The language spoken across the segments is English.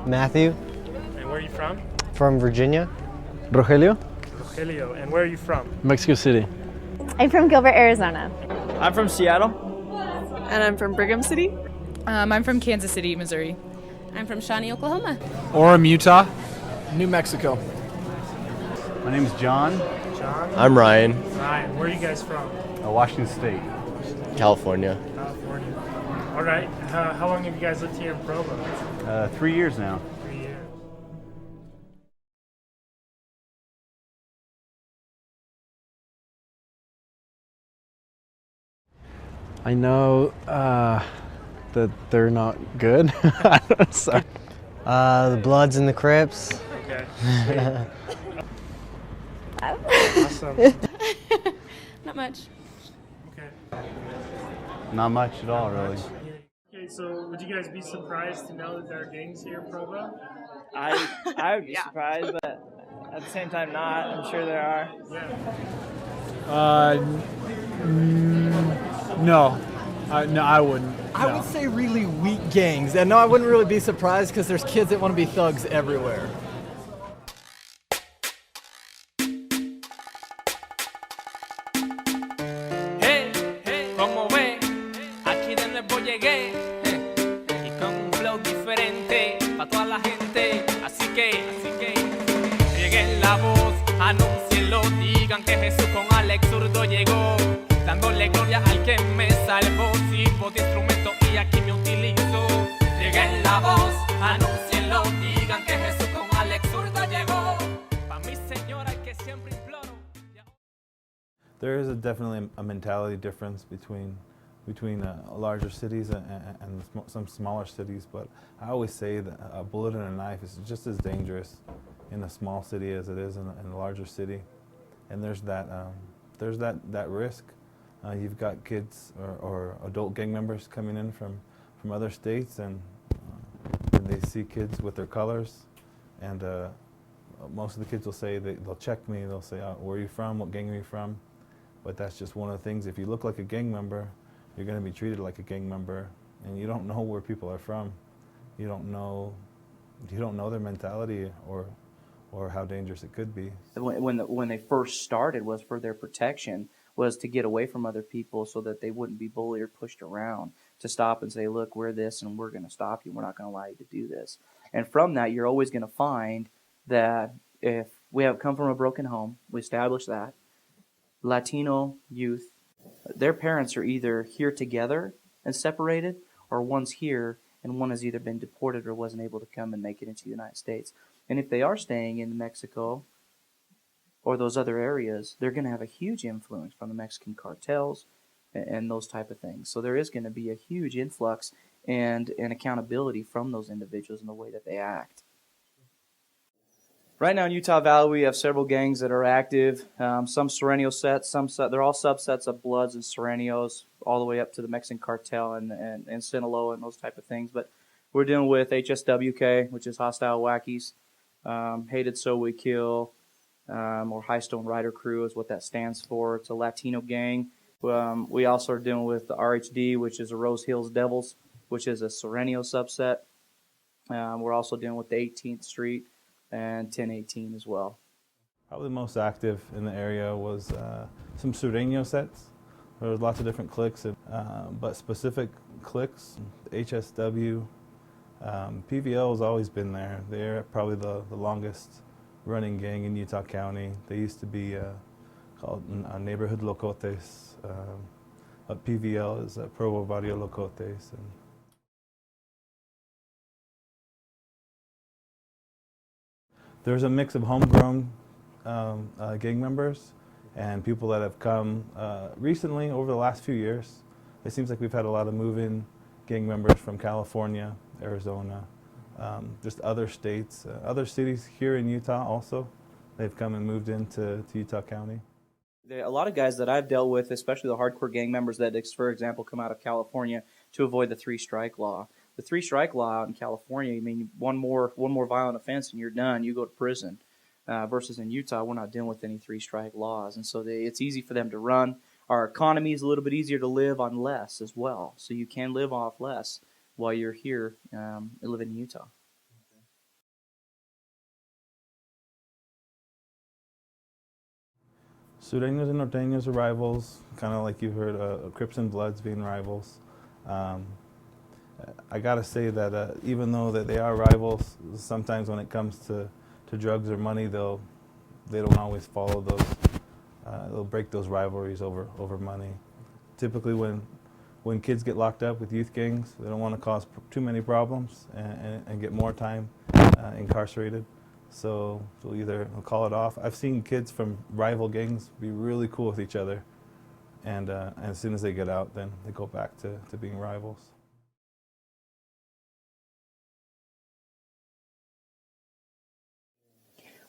Matthew. And where are you from? From Virginia. Rogelio, Rogelio. And where are you from? Mexico City. I'm from Gilbert, Arizona. I'm from Seattle. And I'm from Brigham City. I'm from Kansas City, Missouri. I'm from Shawnee, Oklahoma. Orem, Utah. New Mexico. My name is John. John. I'm Ryan. Ryan. Where are you guys from? Washington State. California. California. All right. How long have you guys lived here in Provo? 3 years now. 3 years. I know that they're not good. So. The Bloods and the Crips. Okay. Awesome. Not much. Okay. Not much at all, really. Okay, so would you guys be surprised to know that there are gangs here in Provo? I would be surprised, but at the same time not. I'm sure there are. Yeah. No. No, I wouldn't. I would say really weak gangs. And no, I wouldn't really be surprised because there's kids that want to be thugs everywhere. Hey, como ve, aquí de nuevo llegué y con un flow diferente para toda la gente. Así que rieguen la voz, anúncienlo, digan que Jesús con Alex Zurdo llegó. Dándole gloria al que me salvó, sirvo de instrumento y aquí me utilizo. Rieguen la voz, anúncienlo, digan que Jesús con Alex Zurdo llegó. Pa' mi señora que siempre imploro. There is definitely a mentality difference between larger cities and some smaller cities, but I always say that a bullet and a knife is just as dangerous in a small city as it is in a larger city, and there's that risk. You've got kids or adult gang members coming in from other states, and they see kids with their colors, and most of the kids will say, they'll check me, they'll say, where are you from, what gang are you from? But that's just one of the things. If you look like a gang member, you're going to be treated like a gang member, and you don't know where people are from. You don't know their mentality or how dangerous it could be. When they first started was for their protection, was to get away from other people so that they wouldn't be bullied or pushed around, to stop and say, look, we're this and we're going to stop you. We're not going to allow you to do this. And from that, you're always going to find that if we have come from a broken home, we established that, Latino youth, their parents are either here together and separated, or one's here and one has either been deported or wasn't able to come and make it into the United States. And if they are staying in Mexico or those other areas, they're going to have a huge influence from the Mexican cartels and those type of things. So there is going to be a huge influx and accountability from those individuals in the way that they act. Right now in Utah Valley, we have several gangs that are active. Some Sereno sets, they're all subsets of Bloods and Serenos, all the way up to the Mexican cartel and Sinaloa and those type of things. But we're dealing with HSWK, which is Hostile Wackies, Hated So We Kill, or High Stone Rider Crew is what that stands for. It's a Latino gang. We also are dealing with the RHD, which is the Rose Hills Devils, which is a Sereno subset. We're also dealing with the 18th Street and 1018 as well. Probably most active in the area was some Sureño sets. There was lots of different cliques, but specific cliques, HSW, PVL has always been there. They're probably the longest running gang in Utah County. They used to be called Neighborhood Locotes, but PVL is Provo Barrio Locotes. There's a mix of homegrown gang members and people that have come recently over the last few years. It seems like we've had a lot of move-in gang members from California, Arizona, just other states, other cities here in Utah also. They've come and moved into Utah County. A lot of guys that I've dealt with, especially the hardcore gang members that, for example, come out of California to avoid the three-strike law. The three-strike law out in California, I mean, one more violent offense and you're done. You go to prison. Versus in Utah, we're not dealing with any three-strike laws, and so it's easy for them to run. Our economy is a little bit easier to live on less as well, so you can live off less while you're here living in Utah. Sureños and Norteños are rivals, kind of like you heard, Crips and Bloods being rivals. I gotta say that even though that they are rivals, sometimes when it comes to drugs or money, they don't always follow those. They'll break those rivalries over money. Typically, when kids get locked up with youth gangs, they don't want to cause too many problems and get more time incarcerated. So they'll either call it off. I've seen kids from rival gangs be really cool with each other, and as soon as they get out, then they go back to being rivals.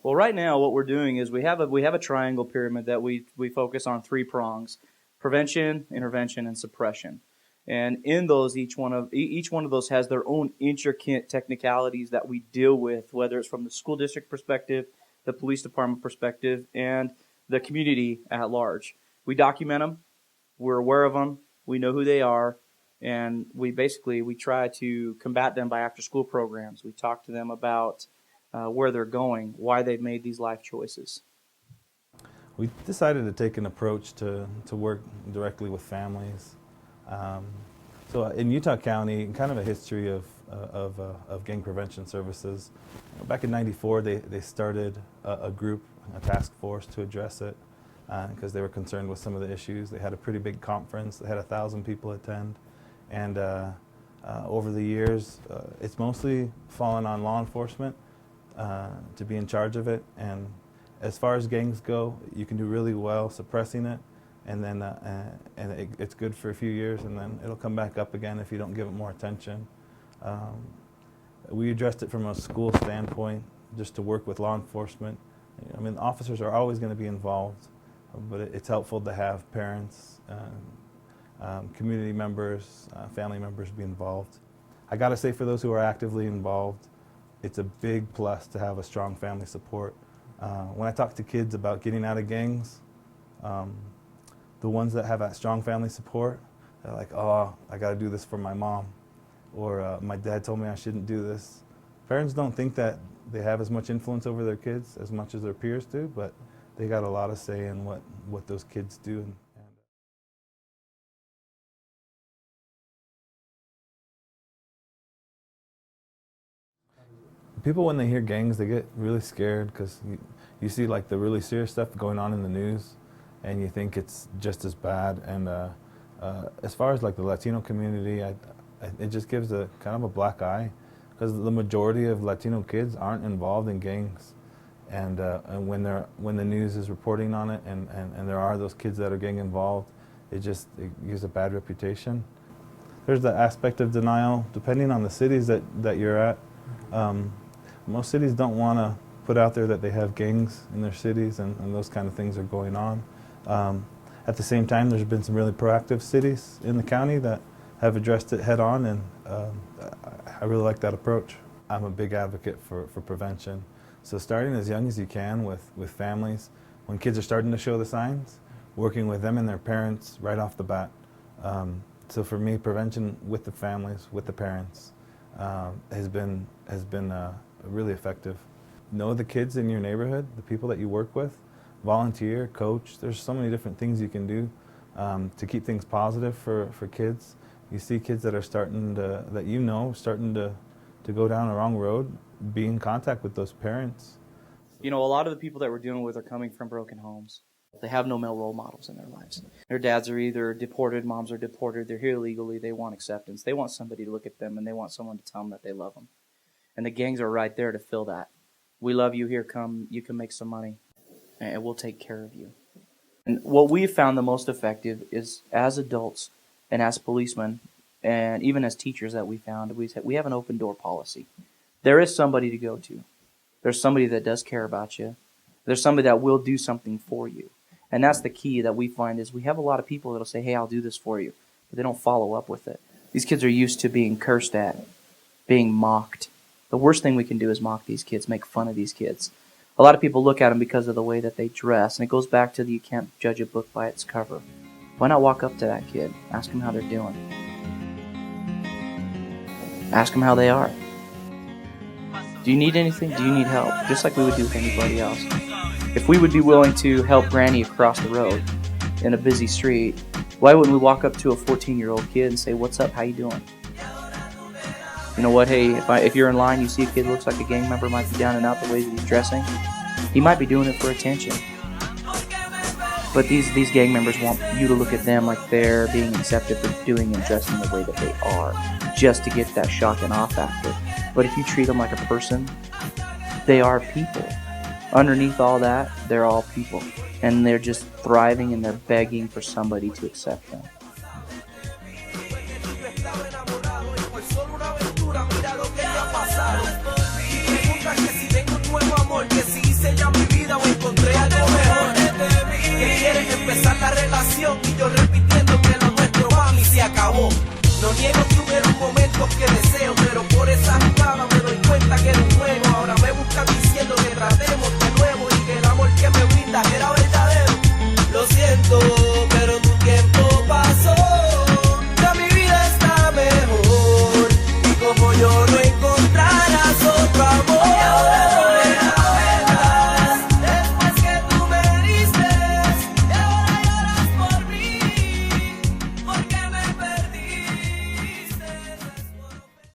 Well, right now what we're doing is we have a triangle pyramid that we focus on 3 prongs: prevention, intervention, and suppression. And in those, each one of those has their own intricate technicalities that we deal with, whether it's from the school district perspective, the police department perspective, and the community at large. We document them, we're aware of them, we know who they are, and we try to combat them by after-school programs. We talk to them about where they're going, why they've made these life choices. We decided to take an approach to work directly with families. So in Utah County, kind of a history of gang prevention services. Back in '94, they started a group, a task force to address it because they were concerned with some of the issues. They had a pretty big conference. They had 1,000 people attend. And over the years, it's mostly fallen on law enforcement to be in charge of it. And as far as gangs go, you can do really well suppressing it, and then it's good for a few years, and then it'll come back up again if you don't give it more attention. We addressed it from a school standpoint, just to work with law enforcement. I mean, officers are always going to be involved, but it's helpful to have parents, community members, family members be involved. I got to say, for those who are actively involved, it's a big plus to have a strong family support. When I talk to kids about getting out of gangs, the ones that have that strong family support, they're like, oh, I got to do this for my mom, or my dad told me I shouldn't do this. Parents don't think that they have as much influence over their kids as much as their peers do, but they got a lot of say in what those kids do. People, when they hear gangs, they get really scared because you see like the really serious stuff going on in the news, and you think it's just as bad. And as far as like the Latino community, it just gives a kind of a black eye, because the majority of Latino kids aren't involved in gangs. And when the news is reporting on it, and there are those kids that are gang involved, it gives a bad reputation. There's the aspect of denial, depending on the cities that you're at. Most cities don't want to put out there that they have gangs in their cities, and those kind of things are going on. At the same time, there's been some really proactive cities in the county that have addressed it head on, and I really like that approach. I'm a big advocate for prevention. So starting as young as you can with families, when kids are starting to show the signs, working with them and their parents right off the bat. So for me, prevention with the families, with the parents, has been really effective. Know the kids in your neighborhood, the people that you work with, volunteer, coach. There's so many different things you can do to keep things positive for kids. You see kids that are starting to go down a wrong road, be in contact with those parents. You know, a lot of the people that we're dealing with are coming from broken homes. They have no male role models in their lives. Their dads are either deported, moms are deported, they're here illegally, they want acceptance. They want somebody to look at them, and they want someone to tell them that they love them. And the gangs are right there to fill that. We love you, here, come, you can make some money, and we'll take care of you. And what we've found the most effective is, as adults and as policemen, and even as teachers that we found, we have an open door policy. There is somebody to go to. There's somebody that does care about you. There's somebody that will do something for you. And that's the key that we find is we have a lot of people that'll say, hey, I'll do this for you, but they don't follow up with it. These kids are used to being cursed at, being mocked. The worst thing we can do is mock these kids, make fun of these kids. A lot of people look at them because of the way that they dress, and it goes back to the you can't judge a book by its cover. Why not walk up to that kid, ask them how they're doing? Ask them how they are. Do you need anything? Do you need help? Just like we would do with anybody else. If we would be willing to help Granny across the road in a busy street, why wouldn't we walk up to a 14-year-old kid and say, "What's up? How you doing? You know what? Hey, if you're in line, you see a kid looks like a gang member, might be down and out the way that he's dressing. He might be doing it for attention." But these gang members want you to look at them like they're being accepted for doing and dressing the way that they are, just to get that shock and awe factor. But if you treat them like a person, they are people. Underneath all that, they're all people. And they're just thriving and they're begging for somebody to accept them.